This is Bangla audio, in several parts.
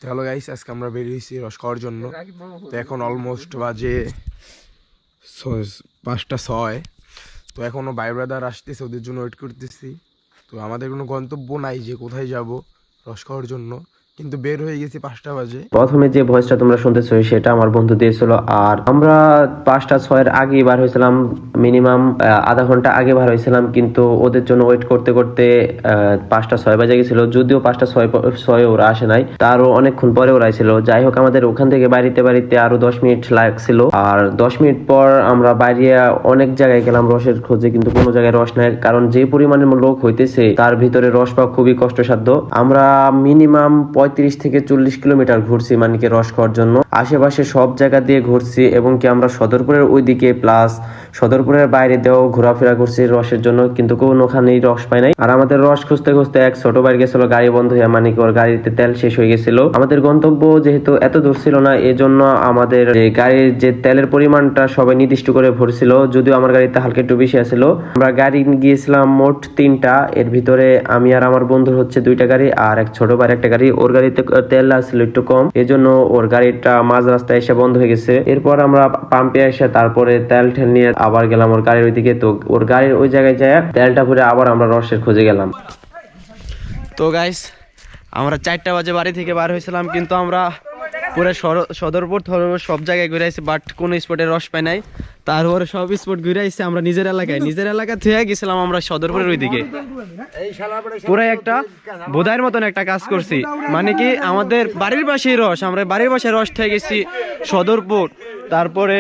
হ্যালো গাইস, আজকে আমরা বেরিয়েছি রস খাওয়ার জন্য। তো এখন অলমোস্ট বাজে 5:06। তো এখনও ভাই ব্রাদার আসতেছে, ওদের জন্য ওয়েট করতেছি। তো আমাদের কোনো গন্তব্য নাই যে কোথায় যাব রস খাওয়ার জন্য, কিন্তু বের হয়ে গেছি 5টা বাজে। প্রথমে যে ভয়েসটা তোমরা শুনতেছো সেটা আমার বন্ধু দিয়েছিল, আর আমরা 5টা 6-এর আগে বার হয়েছিলাম, মিনিমাম আধা ঘন্টা আগে বার হয়েছিলাম, কিন্তু ওদের জন্য ওয়েট করতে করতে 5টা 6 বাজে গেছিল। যদিও 5টা 6 ওরা আসে নাই, তারও অনেকক্ষণ পরে ওরা ছিল। যাই হোক, আমাদের ওখান থেকে বাড়িতে আরো 10 মিনিট লাগছিল, আর 10 মিনিট পর আমরা বাইরে অনেক জায়গায় গেলাম রসের খোঁজে, কিন্তু কোনো জায়গায় রস নাই। কারণ যে পরিমাণে লোক হইতেছে তার ভিতরে রস পাওয়া খুবই কষ্টসাধ্য। আমরা মিনিমাম 35 থেকে 40 কিলোমিটার ঘুরছি মানিকে রস খাওয়ার জন্য। আশেপাশে সব জায়গা দিয়ে ঘুরছি, এবং কি আমরা সদরপুরের ওইদিকে প্লাস সদরপুরের বাইরে দিয়েও ঘোরাফেরা করছি রসের জন্য, কিন্তু কোনোখানেই রস পাই নাই। আর আমাদের রস খুঁজতে খুঁজতে এক ছোট ভাই গেছিল গাড়ি বন্ধ হয়ে, মানিকে ওর গাড়িতে তেল শেষ হয়ে গেছিল। আমাদের গন্তব্য যেহেতু এত দূর ছিল না, এজন্য আমাদের গাড়ির যে তেলের পরিমাণটা সবাই নির্দিষ্ট করে ভরছিল, যদিও আমার গাড়িতে হালকা একটু বেশি আছিল। আমরা গাড়ি গিয়েছিলাম মোট 3টা, এর ভিতরে আমি আর আমার বন্ধুর হচ্ছে 2টা গাড়ি, আর এক ছোট ভাইয়ের একটা গাড়ি। ওর গাড়িতে তেল আসছিল একটু কম, এজন্য ওর গাড়িটা মাঝ রাস্তায় এসে বন্ধ হয়ে গেছে। এরপর আমরা পাম্পে এসে তারপরে তেল ঠেল নিয়ে আবার গেলাম ওর গাড়ির ওইদিকে। তো ওর গাড়ির ওই জায়গায় যায় তেলটা ভরে আবার আমরা রসের খোঁজে গেলাম। তো গাইস, আমরা 4টা বাজে বাড়ি থেকে বার হয়েছিলাম, কিন্তু আমরা পুরো সদরপুর সব জায়গায় ঘুরে আসছি, বাট কোনো স্পটে রস পাই নাই। তারপরে সব স্পট ঘুরে আসছি আমরা নিজের এলাকা থেকে গেছিলাম আমরা সদরপুরের ওইদিকে। পুরো একটা বোধাইয়ের মতন একটা কাজ করছি, মানে কি আমাদের বাড়ির পাশে রস, আমরা বাড়ির পাশে রস থেকে গেছি সদরপুর, তারপরে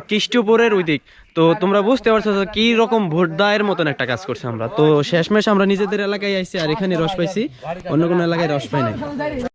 কৃষ্ণপুরের ওই দিক। তো তোমরা বুঝতে পারছো কি রকম ভোটদায়ের মতন একটা কাজ করছি আমরা। তো শেষমেশ আমরা নিজেদের এলাকায় আইছি, আর এখানে রস পাইছি, অন্য কোনো এলাকায় রস পাই নাই।